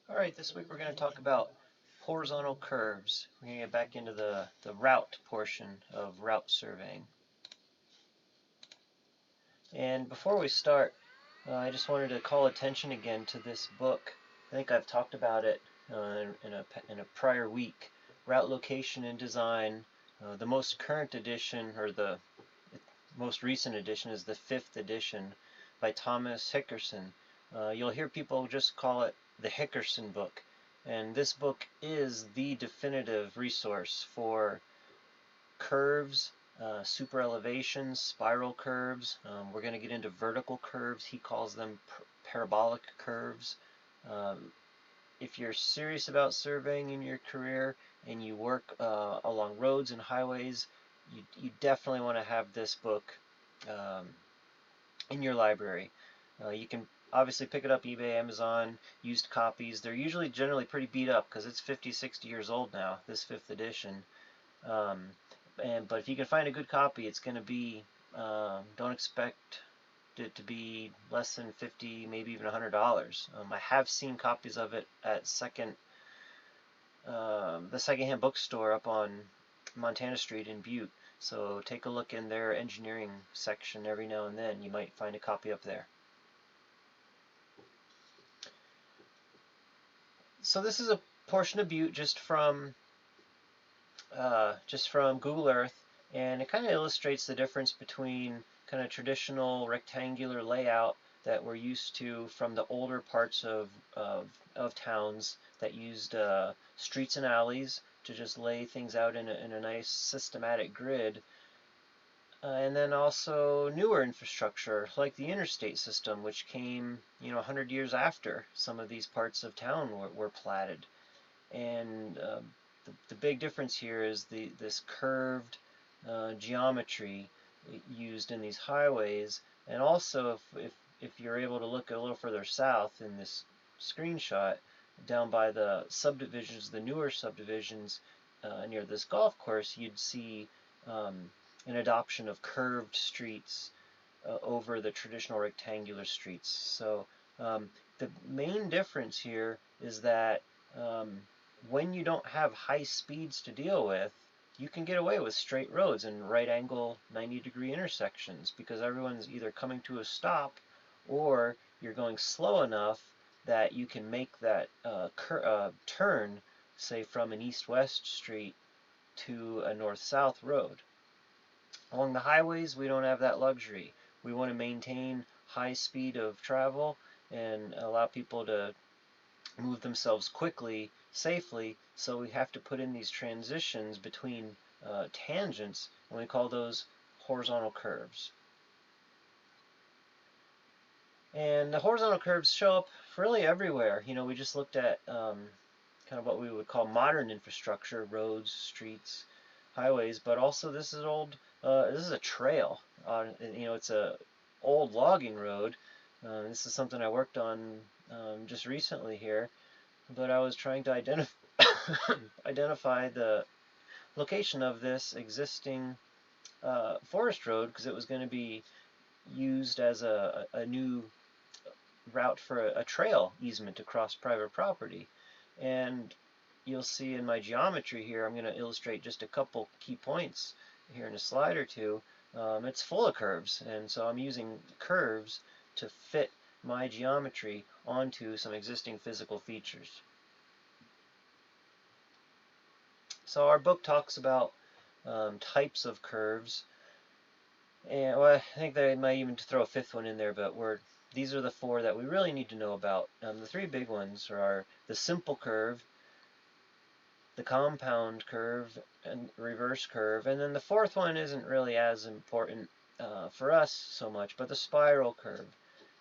Alright, this week we're going to talk about horizontal curves. We're going to get back into the route portion of route surveying. And before we start, I just wanted to call attention again to this book. I think I've talked about it in a prior week. Route Location and Design. The most current edition, or the most recent edition, is the 5th edition by Thomas Hickerson. You'll hear people just call it the Hickerson book. And this book is the definitive resource for curves, super elevations, spiral curves. We're going to get into vertical curves. He calls them parabolic curves. If you're serious about surveying in your career and you work along roads and highways, you definitely want to have this book in your library. You can obviously pick it up eBay, Amazon, used copies. They're usually generally pretty beat up because it's 50, 60 years old now, this 5th edition. But if you can find a good copy, it's going to be, don't expect it to be less than 50, maybe even $100. I have seen copies of it at the secondhand bookstore up on Montana Street in Butte. So take a look in their engineering section every now and then. You might find a copy up there. So this is a portion of Butte just from Google Earth, and it kind of illustrates the difference between kind of traditional rectangular layout that we're used to from the older parts of towns that used streets and alleys to just lay things out in a nice systematic grid. And then also newer infrastructure like the interstate system, which came 100 years after some of these parts of town were platted. And the big difference here is this curved geometry used in these highways. And also, if you're able to look a little further south in this screenshot, down by the subdivisions, the newer subdivisions near this golf course, you'd see an adoption of curved streets over the traditional rectangular streets. So the main difference here is that when you don't have high speeds to deal with, you can get away with straight roads and right angle 90-degree intersections because everyone's either coming to a stop or you're going slow enough that you can make that turn, say from an east-west street to a north-south road. Along the highways, we don't have that luxury. We want to maintain high speed of travel and allow people to move themselves quickly, safely, so we have to put in these transitions between tangents, and we call those horizontal curves. And the horizontal curves show up really everywhere. We just looked at kind of what we would call modern infrastructure, roads, streets, highways, but also this is this is a trail. It's a old logging road. This is something I worked on just recently here, but I was trying to identify the location of this existing forest road because it was going to be used as a new route for a trail easement across private property. And you'll see in my geometry here, I'm going to illustrate just a couple key points here in a slide or two. It's full of curves, and so I'm using curves to fit my geometry onto some existing physical features. So our book talks about types of curves, and well, I think they might even throw a 5th one in there, but these are the 4 that we really need to know about. The 3 big ones are the simple curve, the compound curve, and reverse curve, and then the 4th one isn't really as important for us so much, but the spiral curve.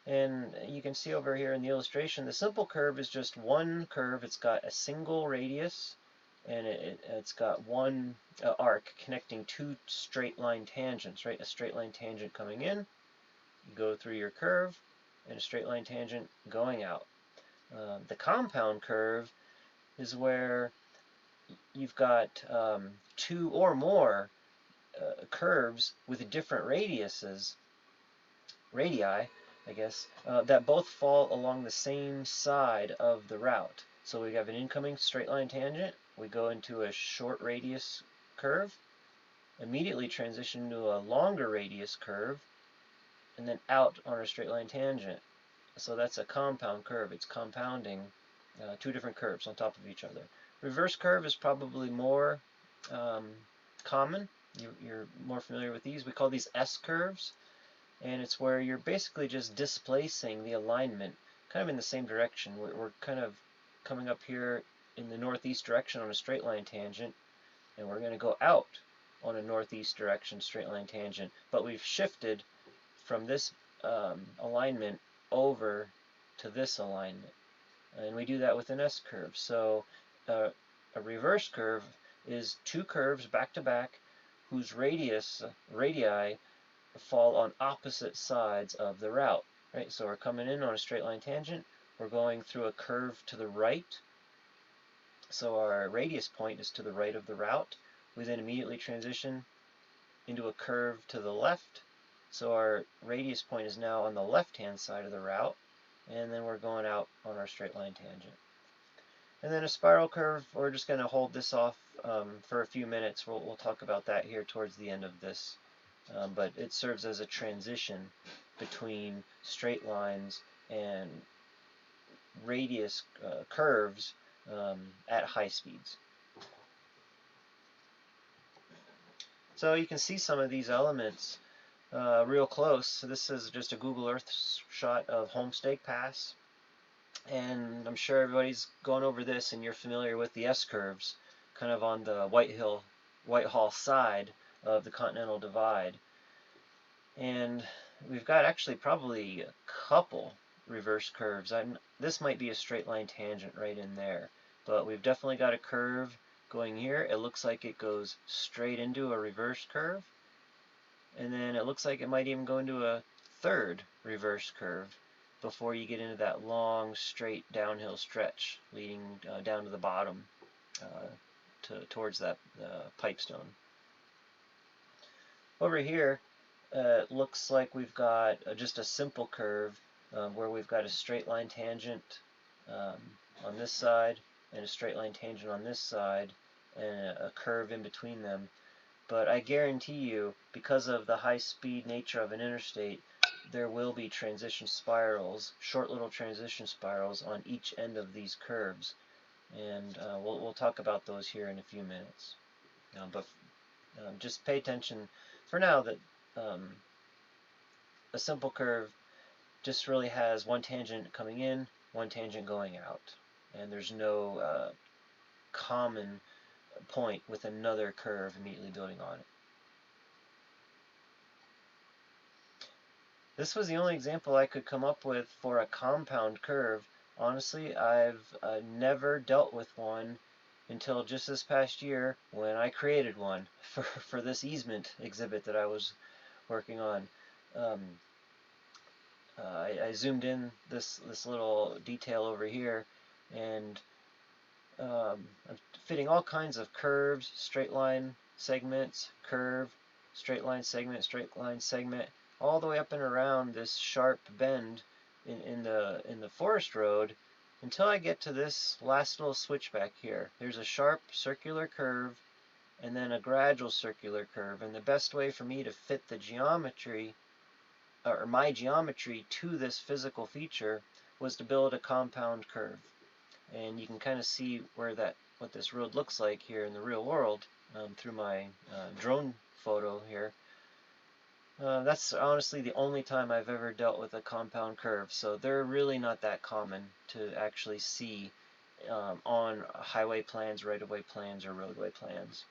And you can see over here in the illustration, the simple curve is just one curve. It's got a single radius, and it's got one arc connecting 2 straight line tangents, right? A straight line tangent coming in, you go through your curve, and a straight line tangent going out. The compound curve is where you've got 2 or more curves with different radii, I guess, that both fall along the same side of the route. So we have an incoming straight line tangent, we go into a short radius curve, immediately transition to a longer radius curve, and then out on our straight line tangent. So that's a compound curve. It's compounding two different curves on top of each other. Reverse curve is probably more common. You're more familiar with these. We call these S curves, and it's where you're basically just displacing the alignment kind of in the same direction. We're kind of coming up here in the northeast direction on a straight line tangent, and we're going to go out on a northeast direction straight line tangent, but we've shifted from this alignment over to this alignment, and we do that with an S curve. So a reverse curve is two curves back to back whose radii fall on opposite sides of the route, right? So we're coming in on a straight line tangent, we're going through a curve to the right, so our radius point is to the right of the route. We then immediately transition into a curve to the left, so our radius point is now on the left-hand side of the route, and then we're going out on our straight line tangent. And then a spiral curve, we're just going to hold this off for a few minutes. We'll talk about that here towards the end of this, but it serves as a transition between straight lines and radius curves at high speeds. So you can see some of these elements real close. So this is just a Google Earth shot of Homestake Pass, and I'm sure everybody's gone over this and you're familiar with the S-curves kind of on the Whitehall side of the Continental Divide. And we've got actually probably a couple reverse curves. This might be a straight line tangent right in there, but we've definitely got a curve going here. It looks like it goes straight into a reverse curve, and then it looks like it might even go into a third reverse curve before you get into that long straight downhill stretch leading down to the bottom towards that pipestone. Over here it looks like we've got just a simple curve where we've got a straight line tangent on this side and a straight line tangent on this side and a curve in between them. But I guarantee you, because of the high-speed nature of an interstate, there will be transition spirals, short little transition spirals on each end of these curves, and we'll talk about those here in a few minutes. But just pay attention for now that a simple curve just really has one tangent coming in, one tangent going out, and there's no common point with another curve immediately building on it. This was the only example I could come up with for a compound curve. Honestly, I've never dealt with one until just this past year when I created one for this easement exhibit that I was working on. I zoomed in this little detail over here, and I'm fitting all kinds of curves, straight line segments, curve, straight line segment, all the way up and around this sharp bend in the forest road until I get to this last little switchback here. There's a sharp circular curve and then a gradual circular curve, and the best way for me to fit the geometry or my geometry to this physical feature was to build a compound curve. And you can kind of see what this road looks like here in the real world through my drone photo here. That's honestly the only time I've ever dealt with a compound curve, so they're really not that common to actually see on highway plans, right-of-way plans, or roadway plans.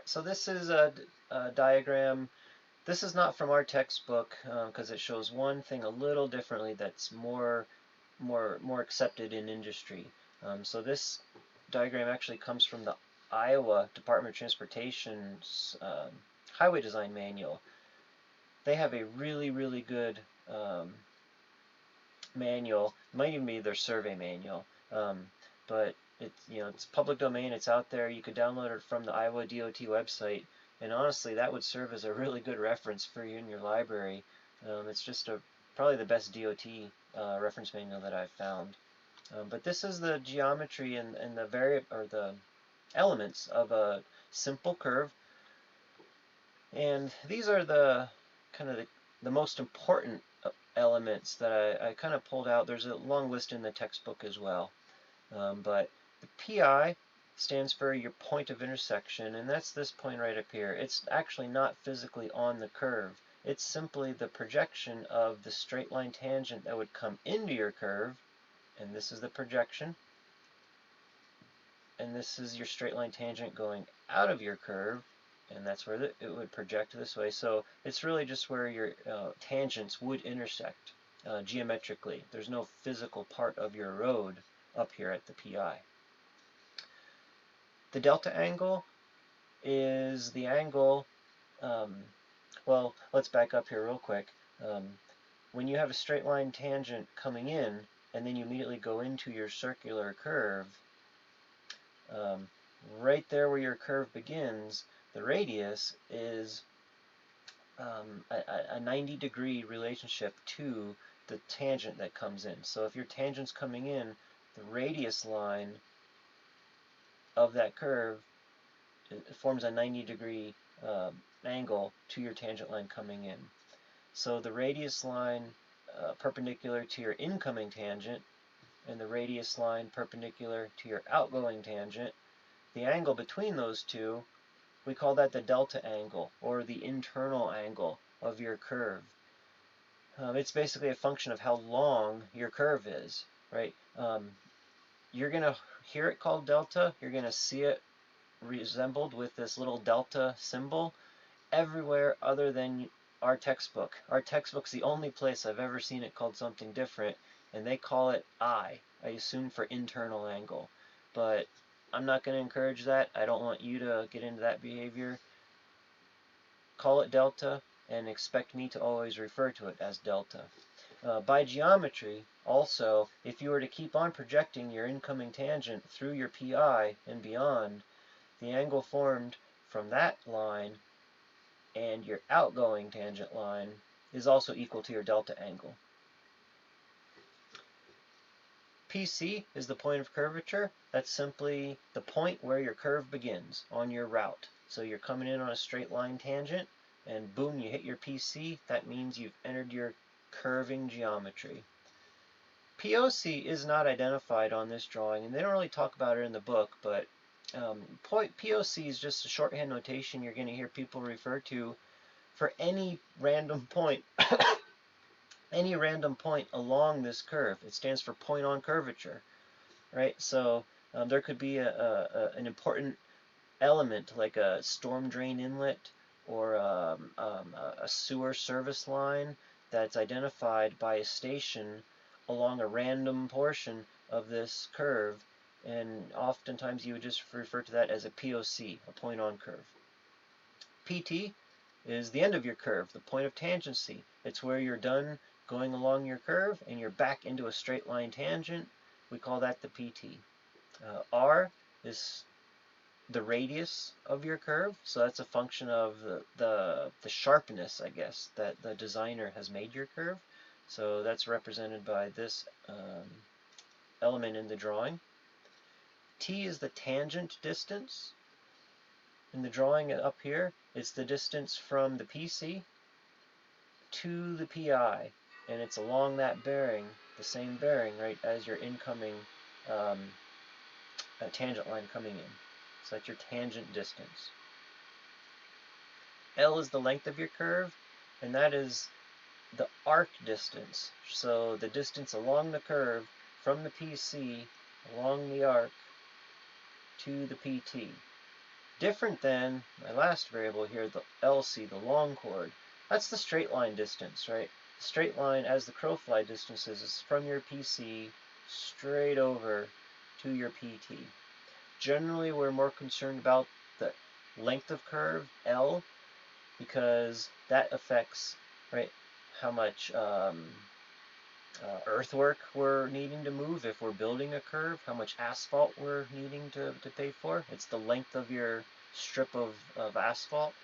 So this is a diagram. This is not from our textbook because it shows one thing a little differently that's more accepted in industry. So this diagram actually comes from the Iowa Department of Transportation's highway design manual. They have a really good manual. It might even be their survey manual, but it's public domain. It's out there. You could download it from the Iowa DOT website. And honestly, that would serve as a really good reference for you in your library. It's just a probably the best DOT reference manual that I've found. But this is the geometry and the elements of a simple curve, and these are the kind of the most important elements that I kind of pulled out. There's a long list in the textbook as well, but the PI stands for your point of intersection, and that's this point right up here. It's actually not physically on the curve. It's simply the projection of the straight line tangent that would come into your curve, and this is the projection, and this is your straight line tangent going out of your curve, and that's where it would project this way. So it's really just where your tangents would intersect geometrically. There's no physical part of your road up here at the PI. The delta angle is the angle, well, let's back up here real quick. When you have a straight line tangent coming in, and then you immediately go into your circular curve, right there where your curve begins, the radius is a 90-degree relationship to the tangent that comes in. So if your tangent's coming in, the radius line of that curve, it forms a 90-degree angle to your tangent line coming in. So the radius line perpendicular to your incoming tangent and the radius line perpendicular to your outgoing tangent, the angle between those two, we call that the delta angle, or the internal angle of your curve. It's basically a function of how long your curve is, right? You're going to hear it called delta. You're going to see it resembled with this little delta symbol everywhere other than our textbook. Our textbook's the only place I've ever seen it called something different, and they call it I assume for internal angle. But I'm not going to encourage that. I don't want you to get into that behavior. Call it delta and expect me to always refer to it as delta. By geometry, also, if you were to keep on projecting your incoming tangent through your PI and beyond, the angle formed from that line and your outgoing tangent line is also equal to your delta angle. PC is the point of curvature. That's simply the point where your curve begins on your route. So you're coming in on a straight line tangent, and boom, you hit your PC. That means you've entered your curving geometry. POC is not identified on this drawing, and they don't really talk about it in the book, but POC is just a shorthand notation you're going to hear people refer to for any random point any random point along this curve. It stands for point on curvature, right? So there could be an important element like a storm drain inlet or a sewer service line that's identified by a station along a random portion of this curve, and oftentimes you would just refer to that as a POC, a point on curve. PT is the end of your curve, the point of tangency. It's where you're done going along your curve and you're back into a straight line tangent. We call that the PT. R is the radius of your curve, so that's a function of the sharpness, I guess, that the designer has made your curve. So that's represented by this element in the drawing. T is the tangent distance. In the drawing up here, it's the distance from the PC to the PI, and it's along that bearing, the same bearing, right, as your incoming tangent line coming in. So that's your tangent distance. L is the length of your curve, and that is the arc distance. So the distance along the curve from the PC along the arc to the PT. Different than my last variable here, the LC, the long chord. That's the straight line distance, right? The straight line, as the crow fly distance is from your PC straight over to your PT. Generally, we're more concerned about the length of curve, L, because that affects, right, how much earthwork we're needing to move if we're building a curve, how much asphalt we're needing to pay for. It's the length of your strip of asphalt.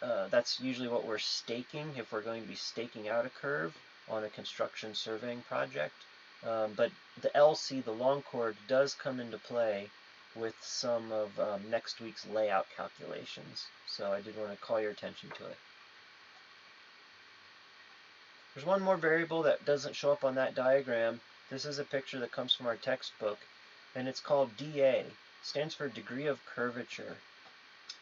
that's usually what we're staking if we're going to be staking out a curve on a construction surveying project. But the LC, the long chord, does come into play with some of next week's layout calculations. So I did want to call your attention to it. There's one more variable that doesn't show up on that diagram. This is a picture that comes from our textbook, and it's called DA. It stands for degree of curvature.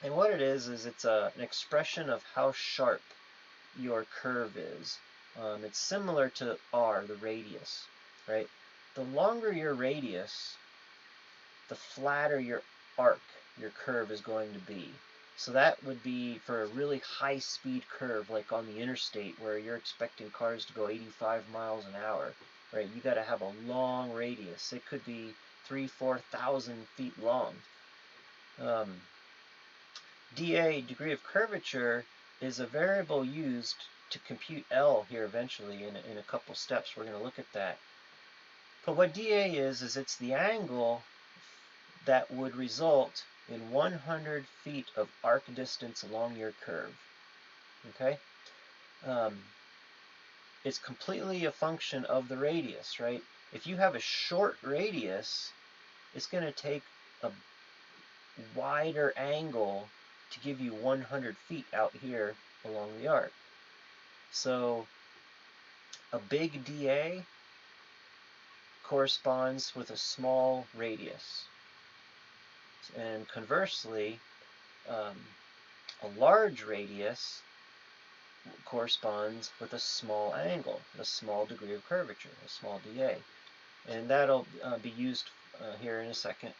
And what it is it's an expression of how sharp your curve is. It's similar to R, the radius, right? The longer your radius, the flatter your arc, your curve is going to be. So that would be for a really high-speed curve, like on the interstate, where you're expecting cars to go 85 miles an hour, right? You got to have a long radius. It could be 3,000 to 4,000 feet long. dA, degree of curvature, is a variable used to compute L here eventually in a couple steps. We're going to look at that. But what dA is it's the angle that would result in 100 feet of arc distance along your curve. Okay? It's completely a function of the radius, right? If you have a short radius, it's going to take a wider angle to give you 100 feet out here along the arc. So a big dA corresponds with a small radius. And conversely, a large radius corresponds with a small angle, a small degree of curvature, a small dA. And that'll be used here in a second.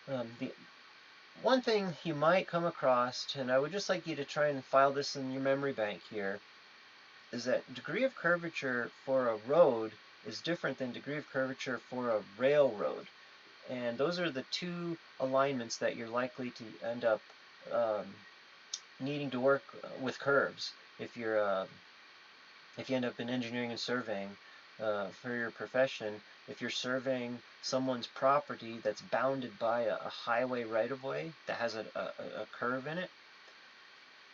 The one thing you might come across, and I would just like you to try and file this in your memory bank here, is that degree of curvature for a road is different than degree of curvature for a railroad. And those are the two alignments that you're likely to end up needing to work with curves if you end up in engineering and surveying for your profession. If you're surveying someone's property that's bounded by a highway right-of-way that has a curve in it,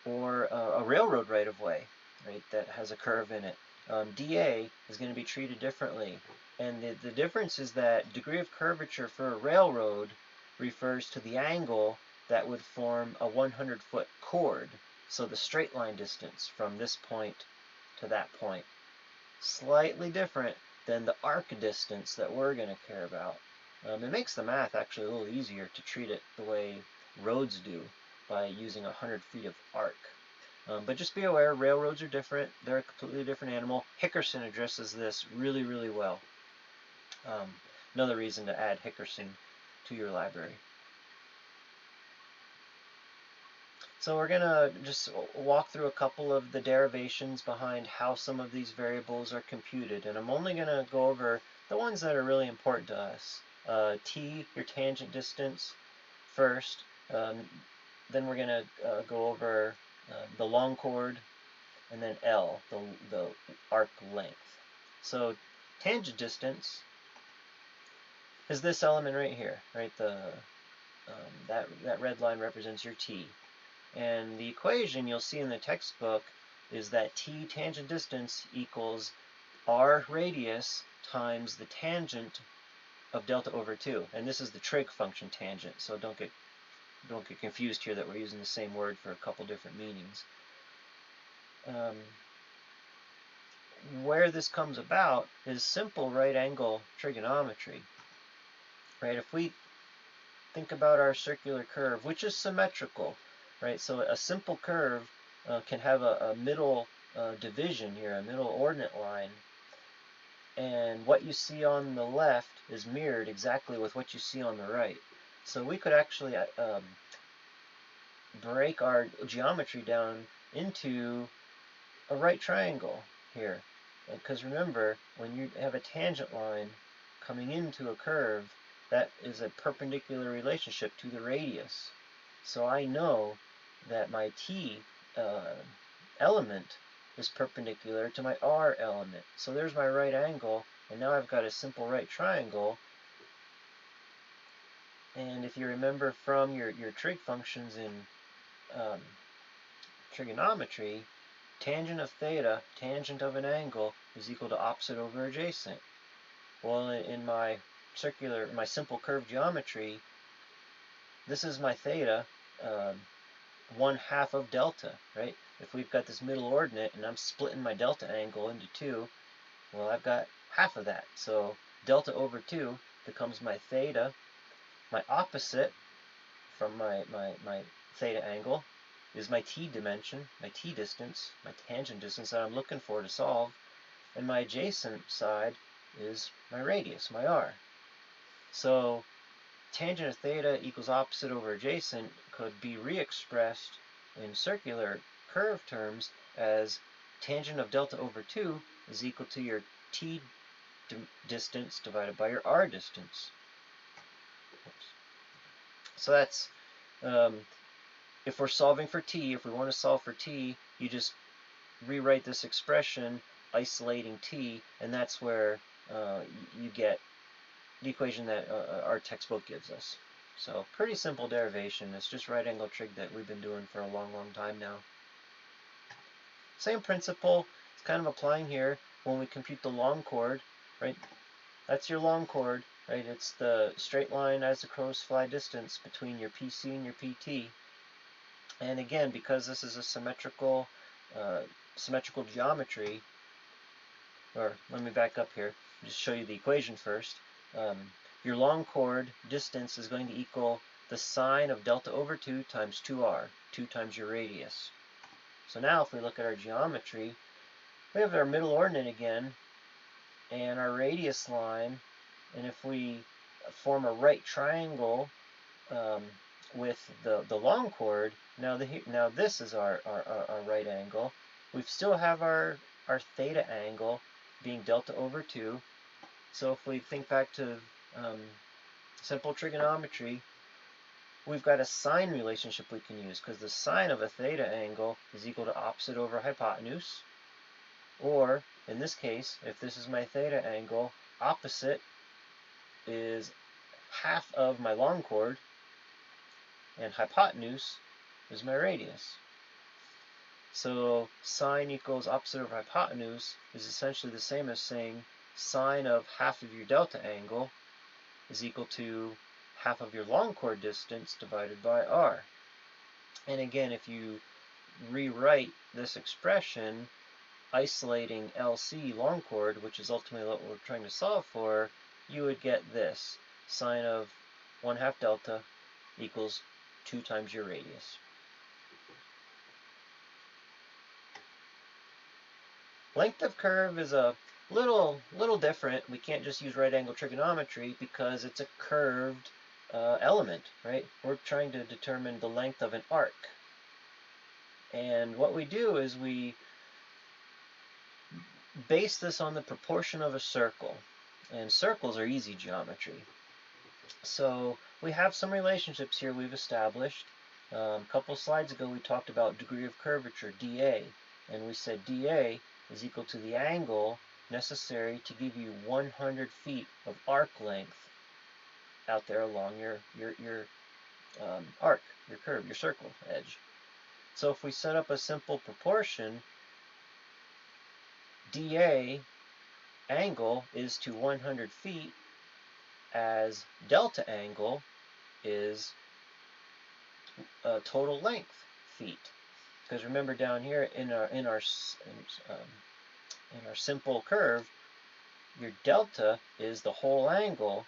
or a railroad right-of-way, right, that has a curve in it, dA is going to be treated differently. And the difference is that degree of curvature for a railroad refers to the angle that would form a 100-foot chord. So the straight line distance from this point to that point. Slightly different than the arc distance that we're going to care about. It makes the math actually a little easier to treat it the way roads do by using 100 feet of arc. But just be aware, railroads are different. They're a completely different animal. Hickerson addresses this really, really well. Another reason to add Hickerson to your library. So we're going to just walk through a couple of the derivations behind how some of these variables are computed. And I'm only going to go over the ones that are really important to us. T, your tangent distance, first. Then we're going to go over the long chord, and then L, the arc length. So tangent distance is this element right here, right? That red line represents your T. And the equation you'll see in the textbook is that T, tangent distance, equals R radius times the tangent of delta over 2. And this is the trig function tangent, so don't get confused here that we're using the same word for a couple different meanings. Where this comes about is simple right angle trigonometry. Right? If we think about our circular curve, which is symmetrical, right? So a simple curve can have a middle division here, a middle ordinate line, and what you see on the left is mirrored exactly with what you see on the right. So we could actually break our geometry down into a right triangle here. Because remember, when you have a tangent line coming into a curve, that is a perpendicular relationship to the radius. So I know that my T element is perpendicular to my R element. So there's my right angle, and now I've got a simple right triangle. And if you remember from your trig functions in trigonometry, tangent of theta, tangent of an angle, is equal to opposite over adjacent. Well, in my simple curve geometry, this is my theta, 1/2 of delta, right? If we've got this middle ordinate and I'm splitting my delta angle into two, well, I've got half of that. So delta over 2 becomes my theta. My opposite from my theta angle is my t dimension, my t distance, my tangent distance that I'm looking for to solve. And my adjacent side is my radius, my r. So tangent of theta equals opposite over adjacent could be re-expressed in circular curve terms as tangent of delta over 2 is equal to your t distance divided by your r distance. So that's, if we're solving for t, if we want to solve for t, you just rewrite this expression isolating t, and that's where you get the equation that our textbook gives us. So pretty simple derivation. It's just right angle trig that we've been doing for a long time now. Same principle is kind of applying here when we compute the long chord, right? That's your long chord, right? It's the straight line as the crows fly distance between your PC and your PT. And again, because this is a symmetrical geometry, or let me back up here, just show you the equation first. Your long chord distance is going to equal the sine of delta over 2 times 2r, 2 times your radius. So now if we look at our geometry, we have our middle ordinate again, and our radius line, and if we form a right triangle with the long chord, now this is our right angle. We still have our theta angle being delta over 2. So if we think back to simple trigonometry, we've got a sine relationship we can use, because the sine of a theta angle is equal to opposite over hypotenuse. Or, in this case, if this is my theta angle, opposite is half of my long chord, and hypotenuse is my radius. So sine equals opposite over hypotenuse is essentially the same as saying sine of half of your delta angle is equal to half of your long chord distance divided by r. And again, if you rewrite this expression isolating LC long chord, which is ultimately what we're trying to solve for, you would get this. Sine of 1/2 delta equals 2 times your radius. Length of curve is a little different. We can't just use right angle trigonometry because it's a curved element, right? We're trying to determine the length of an arc. And what we do is we base this on the proportion of a circle. And circles are easy geometry. So we have some relationships here we've established. A couple slides ago we talked about degree of curvature, dA. And we said dA is equal to the angle necessary to give you 100 feet of arc length out there along your arc, your curve, your circle edge. So if we set up a simple proportion, dA angle is to 100 feet as delta angle is total length feet. Because remember down here in our simple curve, your delta is the whole angle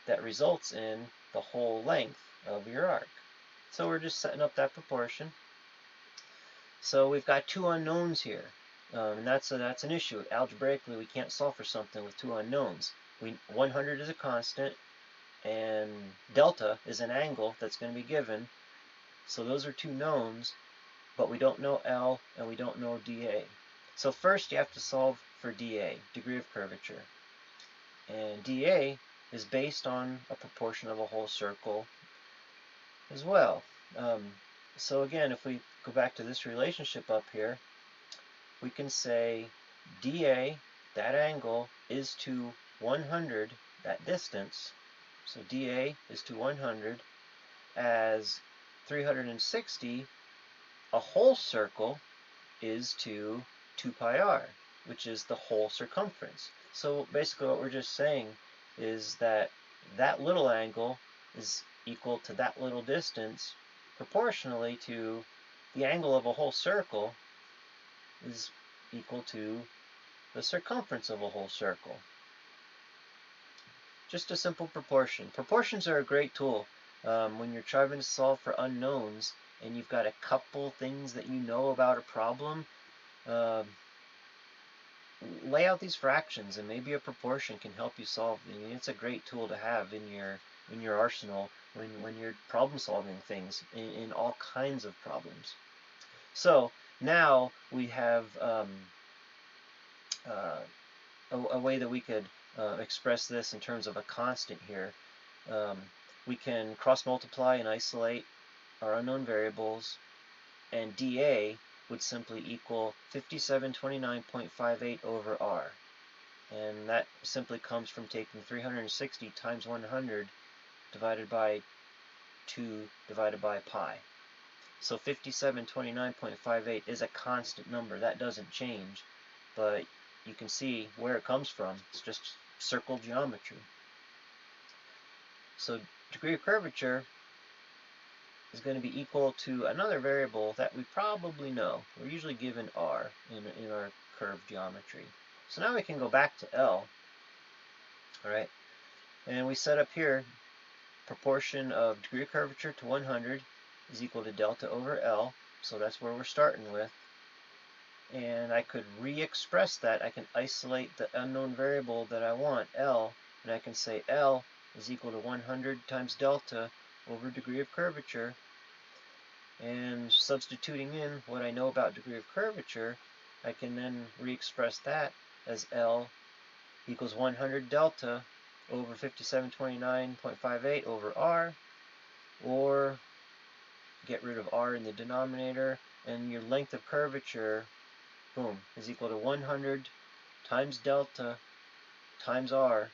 that results in the whole length of your arc. So we're just setting up that proportion. So we've got two unknowns here, and that's an issue. Algebraically, we can't solve for something with two unknowns. 100 is a constant, and delta is an angle that's going to be given. So those are two knowns, but we don't know L and we don't know dA. So first you have to solve for dA, degree of curvature. And dA is based on a proportion of a whole circle as well. So again, if we go back to this relationship up here, we can say dA, that angle, is to 100, that distance. So dA is to 100 as 360 a whole circle is to 2 pi r, which is the whole circumference. So basically what we're just saying is that that little angle is equal to that little distance proportionally to the angle of a whole circle is equal to the circumference of a whole circle. Just a simple proportion. Proportions are a great tool when you're trying to solve for unknowns and you've got a couple things that you know about a problem. Lay out these fractions, and maybe a proportion can help you solve. I mean, it's a great tool to have in your arsenal when you're problem solving things in all kinds of problems. So now we have a way that we could express this in terms of a constant here. We can cross multiply and isolate our unknown variables, and dA would simply equal 5729.58 over r. And that simply comes from taking 360 times 100 divided by 2 divided by pi. So 5729.58 is a constant number. That doesn't change, but you can see where it comes from. It's just circle geometry. So degree of curvature is going to be equal to another variable that we probably know. We're usually given r in our curve geometry. So now we can go back to L, all right, and we set up here proportion of degree of curvature to 100 is equal to delta over L, so that's where we're starting with. And I could re-express that. I can isolate the unknown variable that I want, L, and I can say L is equal to 100 times delta over degree of curvature. And substituting in what I know about degree of curvature, I can then re-express that as L equals 100 delta over 5729.58 over r, or get rid of r in the denominator, and your length of curvature, boom, is equal to 100 times delta times r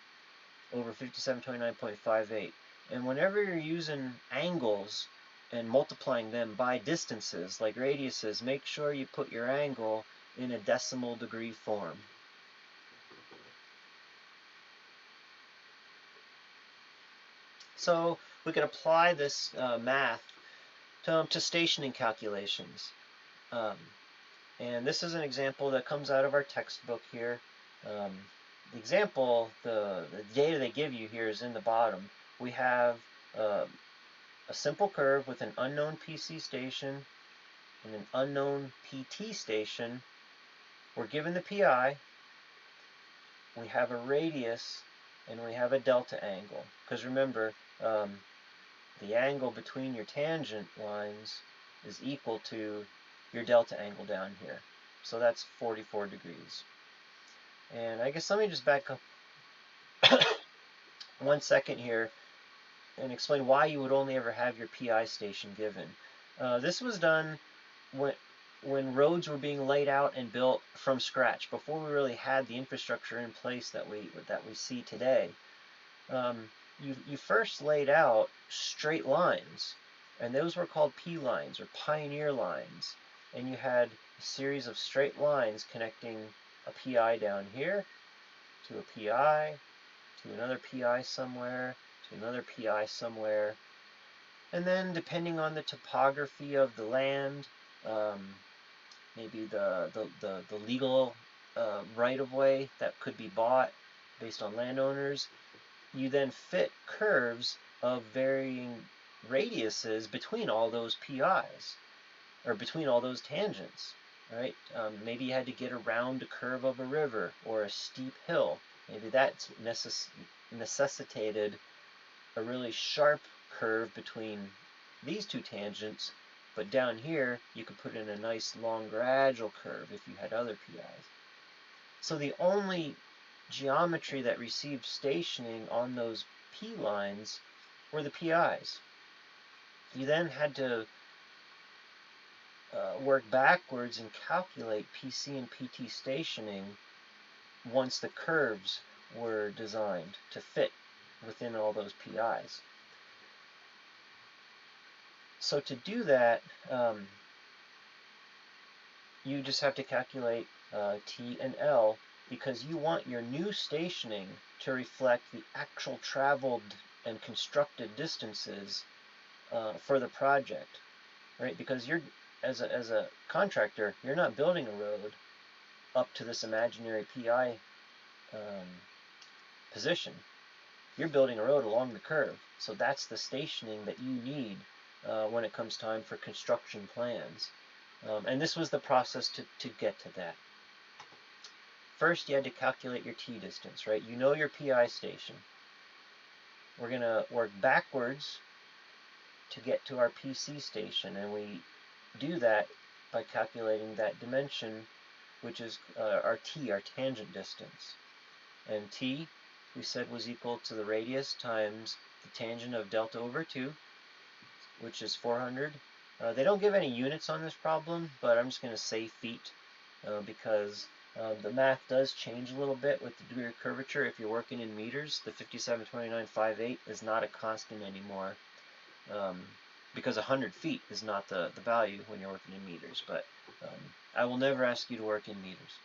over 5729.58. And whenever you're using angles and multiplying them by distances, like radiuses, make sure you put your angle in a decimal degree form. So we can apply this math to stationing calculations. And this is an example that comes out of our textbook here. The example, the data they give you here is in the bottom. We have a simple curve with an unknown PC station and an unknown PT station. We're given the PI, we have a radius, and we have a delta angle. Because remember, the angle between your tangent lines is equal to your delta angle down here. So that's 44 degrees. And I guess let me just back up 1 second here and explain why you would only ever have your PI station given. This was done when roads were being laid out and built from scratch, before we really had the infrastructure in place that we see today. You first laid out straight lines, and those were called P lines or pioneer lines. And you had a series of straight lines connecting a PI down here to a PI, to another PI somewhere, to another PI somewhere. And then depending on the topography of the land, maybe the legal right-of-way that could be bought based on landowners, you then fit curves of varying radiuses between all those PIs, or between all those tangents, right? Maybe you had to get around a curve of a river or a steep hill. Maybe that necessitated a really sharp curve between these two tangents, but down here you could put in a nice long gradual curve if you had other PIs. So the only geometry that received stationing on those P lines were the PIs. You then had to work backwards and calculate PC and PT stationing once the curves were designed to fit within all those PIs. So to do that, you just have to calculate T and L, because you want your new stationing to reflect the actual traveled and constructed distances for the project, right? Because you're, as a contractor, you're not building a road up to this imaginary PI position. You're building a road along the curve, so that's the stationing that you need when it comes time for construction plans. And this was the process to get to that. First, you had to calculate your T distance, right? You know your PI station. We're going to work backwards to get to our PC station, and we do that by calculating that dimension, which is our T, our tangent distance. And T, we said, was equal to the radius times the tangent of delta over 2, which is 400. They don't give any units on this problem, but I'm just going to say feet because the math does change a little bit with the degree of curvature. If you're working in meters, the 572958 is not a constant anymore because 100 feet is not the value when you're working in meters. But I will never ask you to work in meters.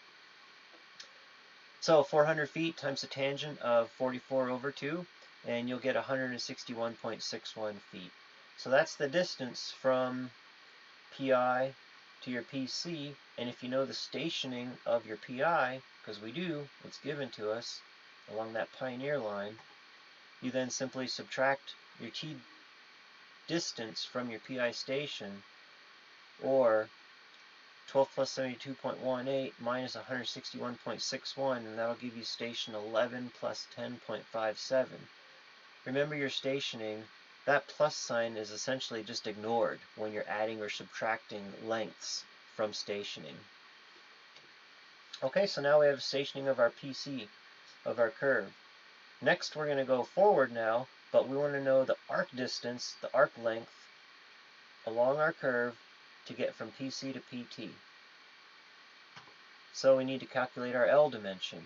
So 400 feet times the tangent of 44 over 2, and you'll get 161.61 feet. So that's the distance from PI to your PC, and if you know the stationing of your PI, because we do, it's given to us along that pioneer line, you then simply subtract your T distance from your PI station, or 12 plus 72.18 minus 161.61, and that'll give you station 11 plus 10.57. Remember your stationing, that plus sign is essentially just ignored when you're adding or subtracting lengths from stationing. Okay, so now we have stationing of our PC, of our curve. Next we're going to go forward now, but we want to know the arc distance, the arc length along our curve to get from PC to PT. So we need to calculate our L dimension.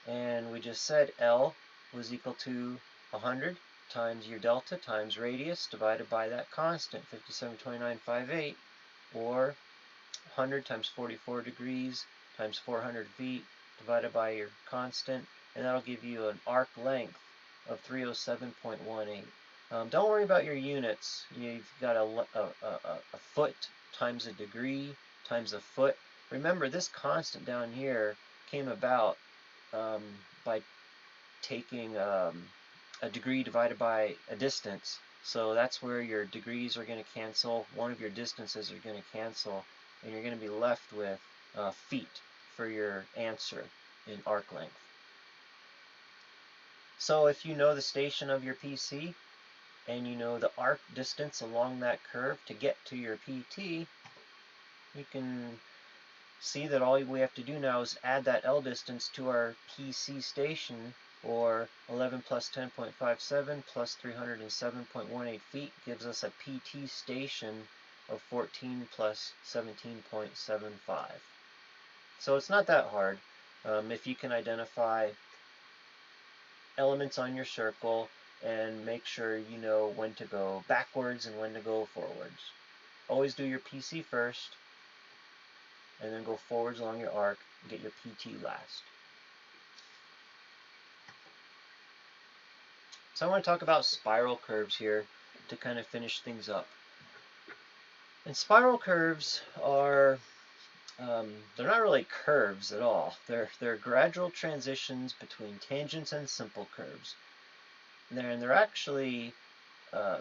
And we just said L was equal to 100 times your delta times radius divided by that constant, 572958, or 100 times 44 degrees times 400 feet divided by your constant, and that'll give you an arc length of 307.18. Don't worry about your units. You've got a foot times a degree times a foot. Remember, this constant down here came about by taking a degree divided by a distance. So that's where your degrees are going to cancel, one of your distances are going to cancel, and you're going to be left with feet for your answer in arc length. So if you know the station of your PC, and you know the arc distance along that curve to get to your PT, you can see that all we have to do now is add that L distance to our PC station, or 11 plus 10.57 plus 307.18 feet gives us a PT station of 14 plus 17.75. So it's not that hard if you can identify elements on your circle and make sure you know when to go backwards and when to go forwards. Always do your PC first, and then go forwards along your arc and get your PT last. So I want to talk about spiral curves here to kind of finish things up. And spiral curves are, they're not really curves at all. They're gradual transitions between tangents and simple curves. And they're actually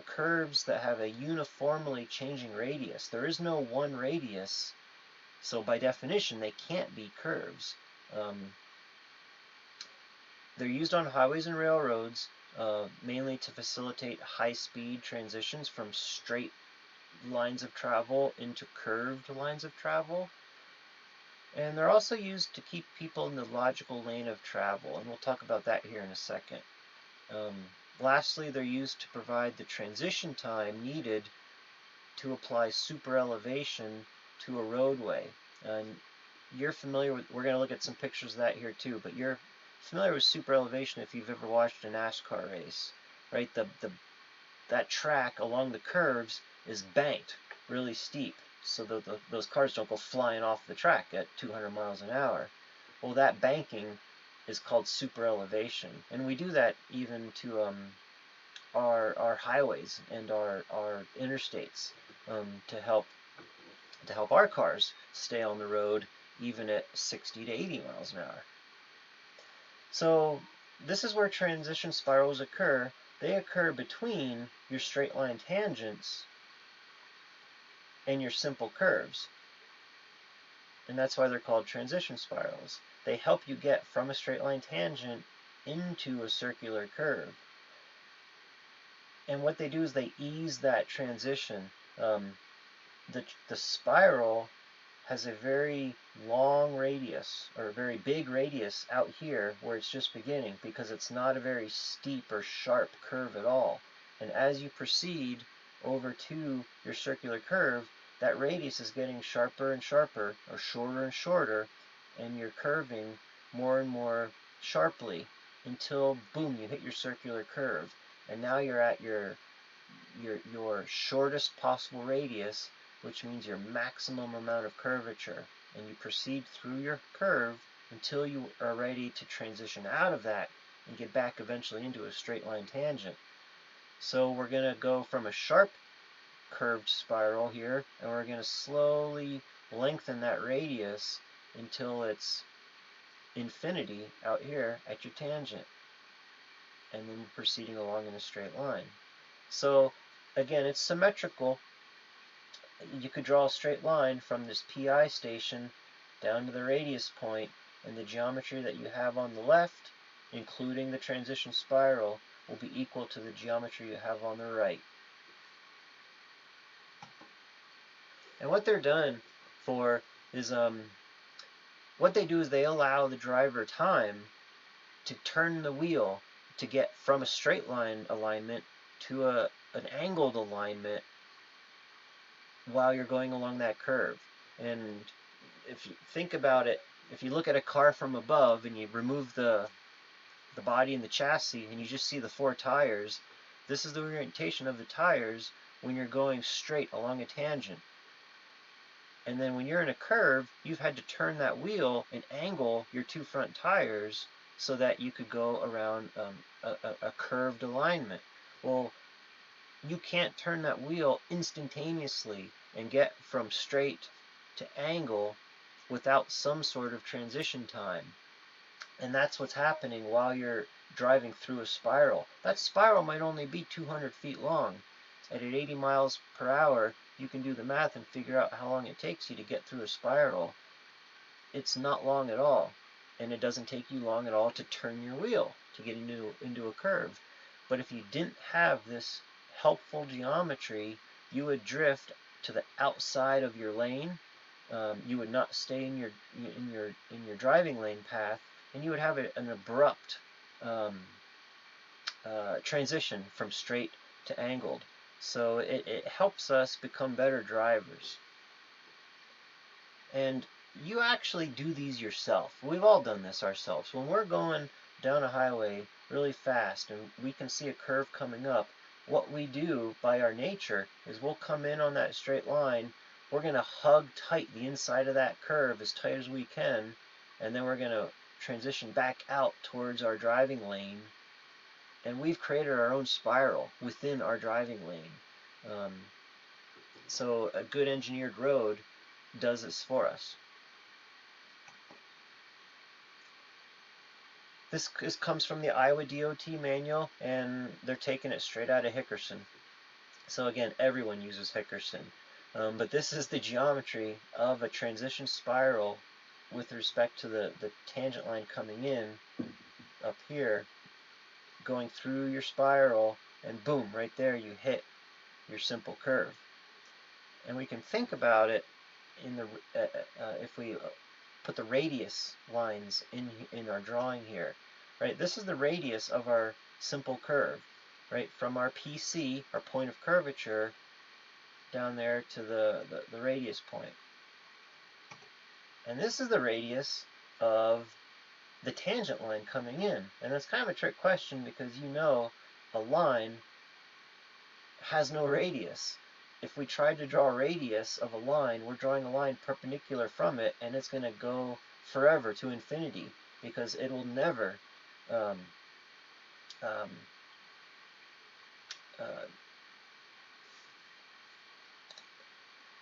curves that have a uniformly changing radius. There is no one radius, so by definition they can't be curves. They're used on highways and railroads mainly to facilitate high-speed transitions from straight lines of travel into curved lines of travel. And they're also used to keep people in the logical lane of travel, and we'll talk about that here in a second. Lastly, they're used to provide the transition time needed to apply super elevation to a roadway. And you're familiar with, we're going to look at some pictures of that here too, but you're familiar with super elevation if you've ever watched a NASCAR race, right? That track along the curves is banked really steep, so that those cars don't go flying off the track at 200 miles an hour. Well, that banking is called super elevation, and we do that even to our highways and our interstates, to help our cars stay on the road even at 60 to 80 miles an hour. So this is where transition spirals occur. They occur between your straight line tangents and your simple curves. And that's why they're called transition spirals. They help you get from a straight line tangent into a circular curve. And what they do is they ease that transition. The spiral has a very long radius, or a very big radius out here where it's just beginning, because it's not a very steep or sharp curve at all. And as you proceed over to your circular curve, that radius is getting sharper and sharper, or shorter and shorter, and you're curving more and more sharply until, boom, you hit your circular curve. And now you're at your shortest possible radius, which means your maximum amount of curvature. And you proceed through your curve until you are ready to transition out of that and get back eventually into a straight line tangent. So we're going to go from a sharp curved spiral here, and we're going to slowly lengthen that radius until it's infinity out here at your tangent, and then proceeding along in a straight line. So again, it's symmetrical. You could draw a straight line from this PI station down to the radius point, and the geometry that you have on the left, including the transition spiral, will be equal to the geometry you have on the right. And what they're done for is, what they do is they allow the driver time to turn the wheel to get from a straight line alignment to an angled alignment while you're going along that curve. And if you think about it, if you look at a car from above and you remove the body and the chassis and you just see the four tires, this is the orientation of the tires when you're going straight along a tangent. And then when you're in a curve, you've had to turn that wheel and angle your two front tires so that you could go around a curved alignment. Well, you can't turn that wheel instantaneously and get from straight to angle without some sort of transition time. And that's what's happening while you're driving through a spiral. That spiral might only be 200 feet long. At 80 miles per hour, you can do the math and figure out how long it takes you to get through a spiral. It's not long at all. And it doesn't take you long at all to turn your wheel to get into a curve. But if you didn't have this helpful geometry, you would drift to the outside of your lane. You would not stay in your driving lane path, and you would have an abrupt transition from straight to angled. So it helps us become better drivers. And you actually do these yourself. We've all done this ourselves. When we're going down a highway really fast and we can see a curve coming up, what we do by our nature is we'll come in on that straight line, we're going to hug tight the inside of that curve as tight as we can, and then we're going to transition back out towards our driving lane, and we've created our own spiral within our driving lane. So a good engineered road does this for us. This comes from the Iowa DOT manual, and they're taking it straight out of Hickerson. So again, everyone uses Hickerson. But this is the geometry of a transition spiral with respect to the tangent line coming in up here, going through your spiral, and boom, right there you hit your simple curve. And we can think about it in the if we put the radius lines in our drawing here, right? This is the radius of our simple curve, right? From our PC, our point of curvature, down there to the radius point. And this is the radius of the tangent line coming in. And that's kind of a trick question, because you know a line has no radius. if we tried to draw a radius of a line, we're drawing a line perpendicular from it, and it's going to go forever to infinity, because it will never um, um, uh,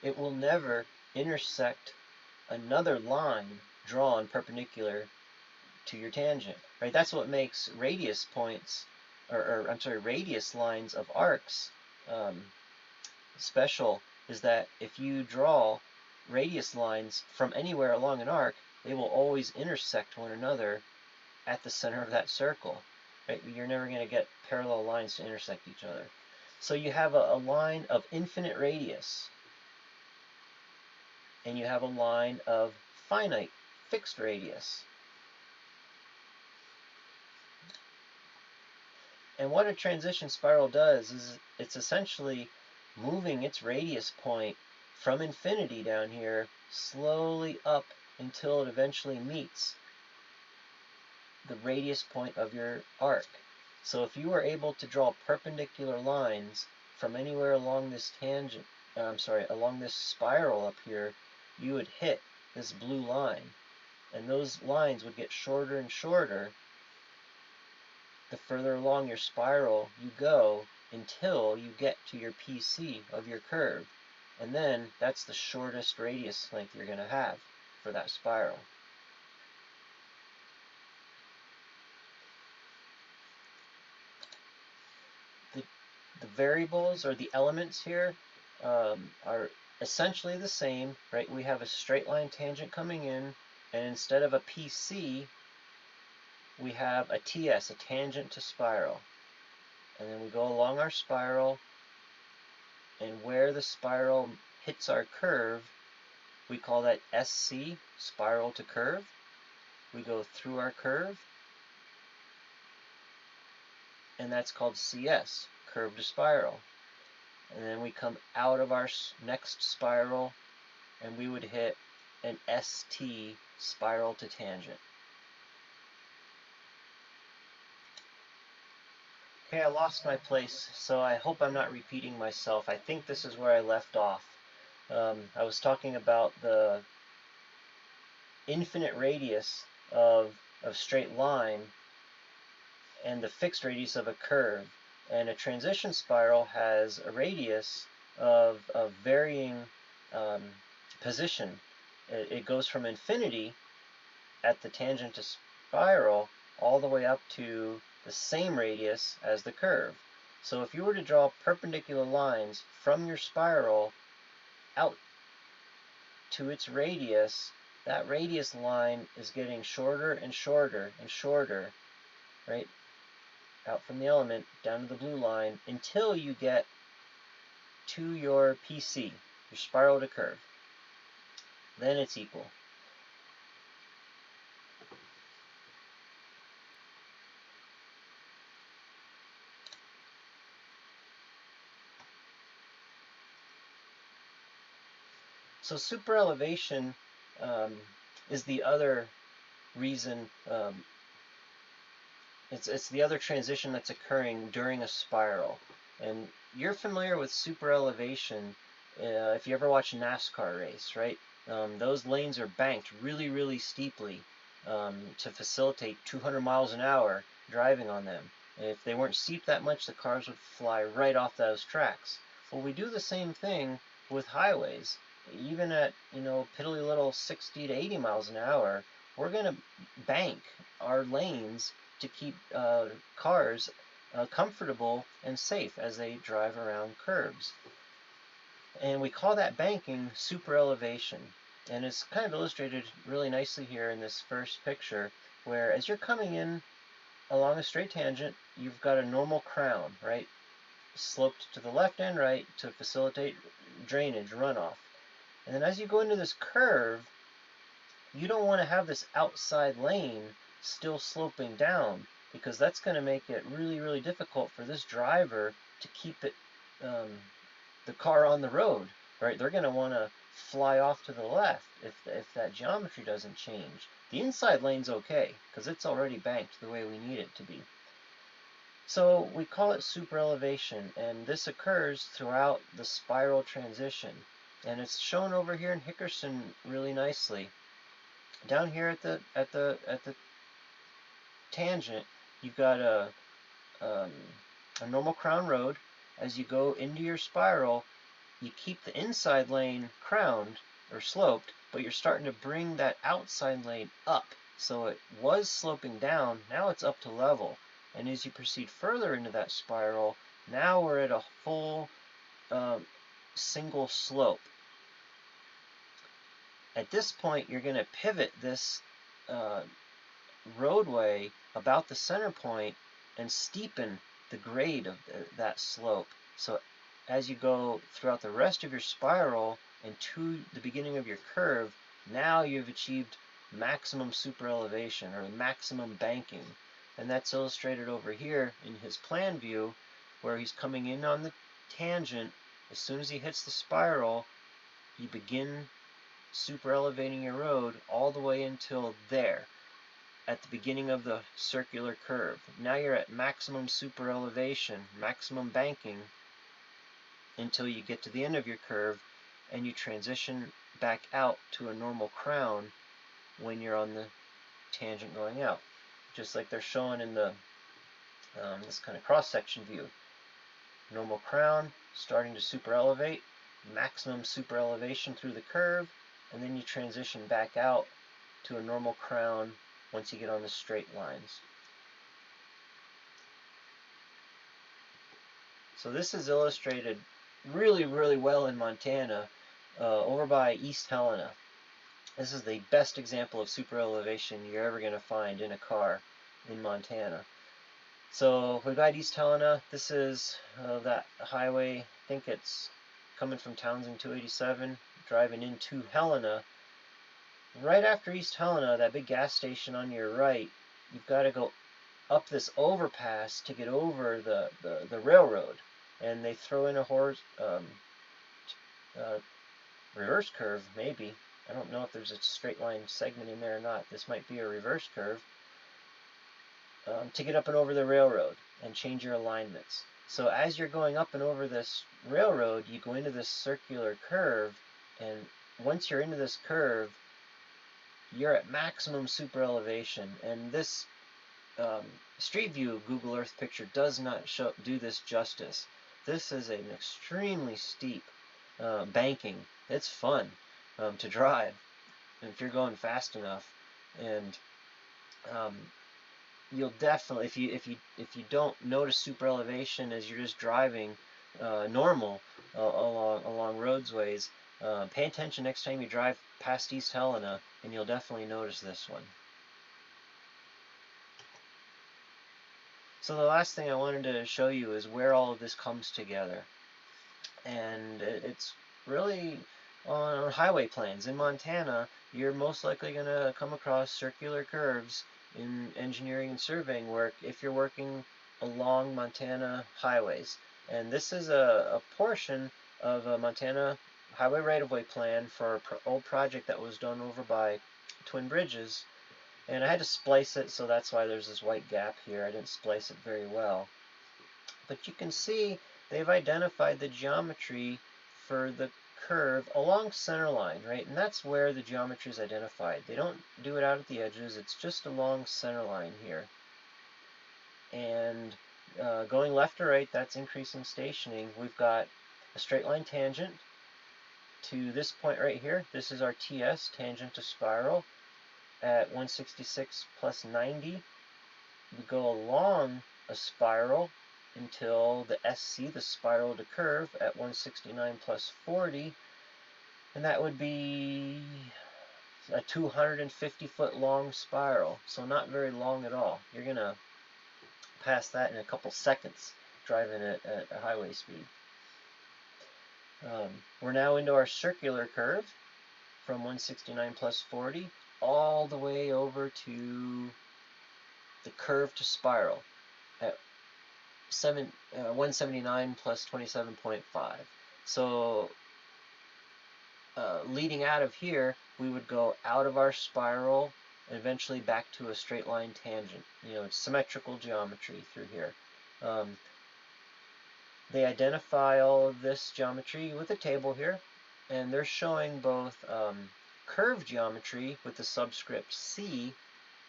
it will never intersect another line drawn perpendicular to your tangent, right? That's what makes radius points, or I'm sorry, radius lines of arcs special, is that if you draw radius lines from anywhere along an arc, they will always intersect one another at the center of that circle, right? You're never going to get parallel lines to intersect each other. So you have a line of infinite radius, and you have a line of finite fixed radius. And what a transition spiral does is it's essentially moving its radius point from infinity down here slowly up until it eventually meets the radius point of your arc. So if you were able to draw perpendicular lines from anywhere along this tangent, along this spiral up here, you would hit this blue line, and those lines would get shorter and shorter the further along your spiral you go, until you get to your PC of your curve. And then that's the shortest radius length you're going to have for that spiral. The variables, or the elements here, are essentially the same, right? We have a straight line tangent coming in, and instead of a PC, we have a TS, a tangent to spiral. And then we go along our spiral, and where the spiral hits our curve, we call that SC, spiral to curve. We go through our curve, and that's called CS, curve to spiral. And then we come out of our next spiral, and we would hit an ST, spiral to tangent. Okay, I lost my place, so I hope I'm not repeating myself. I think this is where I left off. I was talking about the infinite radius of straight line and the fixed radius of a curve. And a transition spiral has a radius of varying position. It goes from infinity at the tangent to spiral all the way up to the same radius as the curve. So if you were to draw perpendicular lines from your spiral out to its radius, that radius line is getting shorter and shorter and shorter, right? Out from the element down to the blue line, until you get to your PC, your spiral to curve. Then it's equal. So superelevation is the other reason, it's the other transition that's occurring during a spiral. And you're familiar with superelevation if you ever watch a NASCAR race, right? Those lanes are banked really, really steeply to facilitate 200 miles an hour driving on them. If they weren't steep that much, the cars would fly right off those tracks. Well, we do the same thing with highways. Even at, piddly little 60 to 80 miles an hour, we're going to bank our lanes to keep cars comfortable and safe as they drive around curves. And we call that banking superelevation. And it's kind of illustrated really nicely here in this first picture, where as you're coming in along a straight tangent, you've got a normal crown, right? Sloped to the left and right to facilitate drainage, runoff. And then as you go into this curve, you don't want to have this outside lane still sloping down, because that's going to make it really, really difficult for this driver to keep it, the car on the road, right? They're going to want to fly off to the left if that geometry doesn't change. The inside lane's okay, because it's already banked the way we need it to be. So we call it super elevation, and this occurs throughout the spiral transition. And it's shown over here in Hickerson really nicely. Down here at the tangent, you've got um, a normal crown road. As you go into your spiral, you keep the inside lane crowned or sloped, but you're starting to bring that outside lane up. So it was sloping down, now it's up to level. And as you proceed further into that spiral, now we're at a full single slope. At this point, you're going to pivot this roadway about the center point and steepen the grade of that slope. So as you go throughout the rest of your spiral and to the beginning of your curve, now you've achieved maximum super elevation or maximum banking. And that's illustrated over here in his plan view, where he's coming in on the tangent. As soon as he hits the spiral, you begin super elevating your road all the way until there at the beginning of the circular curve. Now you're at maximum super elevation, maximum banking, until you get to the end of your curve and you transition back out to a normal crown when you're on the tangent going out, just like they're showing in the this kind of cross-section view. Normal crown, starting to super elevate, maximum super elevation through the curve, and then you transition back out to a normal crown once you get on the straight lines. So this is illustrated really, really well in Montana, over by East Helena. This is the best example of super elevation you're ever going to find in a car in Montana. So we've got East Helena. This is that highway. I think it's coming from Townsend 287, driving into Helena. Right after East Helena, that big gas station on your right, you've got to go up this overpass to get over the railroad. And they throw in a reverse curve, maybe. I don't know if there's a straight line segment in there or not. This might be a reverse curve to get up and over the railroad and change your alignments. So as you're going up and over this railroad, you go into this circular curve, and once you're into this curve, you're at maximum super elevation. And this Street View Google Earth picture does not do this justice. This is an extremely steep banking. It's fun to drive if you're going fast enough, and you'll definitely, if you don't notice super elevation as you're just driving normal along roadways, pay attention next time you drive past East Helena, and you'll definitely notice this one. So the last thing I wanted to show you is where all of this comes together. And it's really on highway plans. In Montana, you're most likely going to come across circular curves in engineering and surveying work if you're working along Montana highways. And this is a portion of a Montana highway right-of-way plan for an old project that was done over by Twin Bridges. And I had to splice it, so that's why there's this white gap here. I didn't splice it very well. But you can see they've identified the geometry for the curve along center line, right? And that's where the geometry is identified. They don't do it out at the edges. It's just along center line here. And going left to right, that's increasing stationing. We've got a straight line tangent to this point right here. This is our TS, tangent to spiral, at 166 plus 90. We go along a spiral until the SC, the spiral to curve, at 169 plus 40, and that would be a 250-foot long spiral, so not very long at all. You're going to pass that in a couple seconds driving at a highway speed. We're now into our circular curve from 169 plus 40 all the way over to the curve to spiral at 179 plus 27.5. So leading out of here, we would go out of our spiral and eventually back to a straight line tangent. You know, it's symmetrical geometry through here. Um, they identify all of this geometry with a table here, and they're showing both curve geometry with the subscript C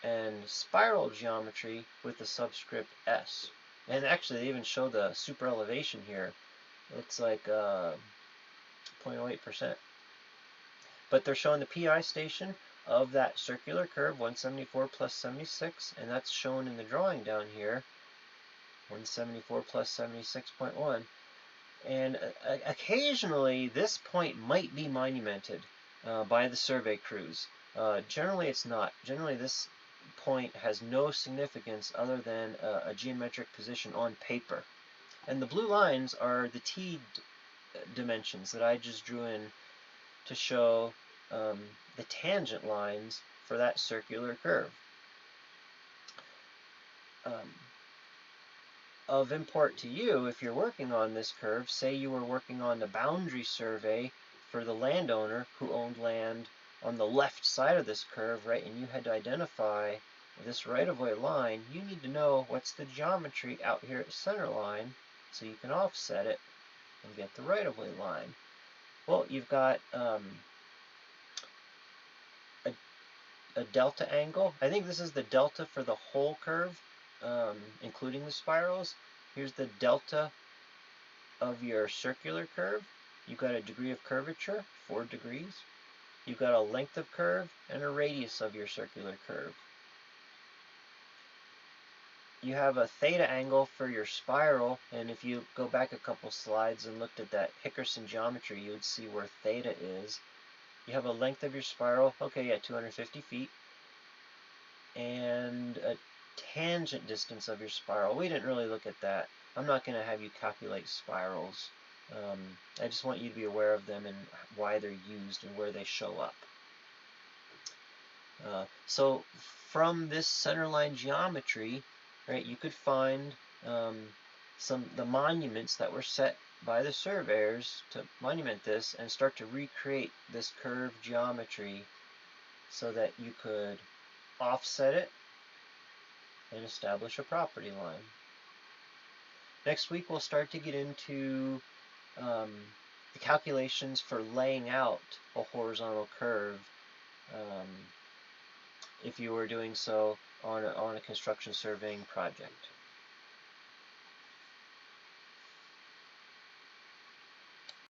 and spiral geometry with the subscript S. And actually, they even show the super elevation here. Looks like 0.08%. But they're showing the PI station of that circular curve, 174 plus 76, and that's shown in the drawing down here, 174 plus 76.1. And occasionally, this point might be monumented by the survey crews. Generally, it's not. Generally, this point has no significance other than a geometric position on paper. And the blue lines are the T dimensions that I just drew in to show the tangent lines for that circular curve. Of import to you, if you're working on this curve, say you were working on the boundary survey for the landowner who owned land on the left side of this curve, right, and you had to identify this right-of-way line, you need to know what's the geometry out here at the center line so you can offset it and get the right-of-way line. Well, you've got a delta angle. I think this is the delta for the whole curve, including the spirals. Here's the delta of your circular curve. You've got a degree of curvature, 4 degrees. You've got a length of curve and a radius of your circular curve. You have a theta angle for your spiral, and if you go back a couple slides and looked at that Hickerson geometry, you would see where theta is. You have a length of your spiral, okay, yeah, 250 feet, and a tangent distance of your spiral. We didn't really look at that. I'm not going to have you calculate spirals. I just want you to be aware of them and why they're used and where they show up. So from this centerline geometry, right, you could find the monuments that were set by the surveyors to monument this and start to recreate this curve geometry so that you could offset it and establish a property line. Next week we'll start to get into the calculations for laying out a horizontal curve if you were doing so on a construction surveying project.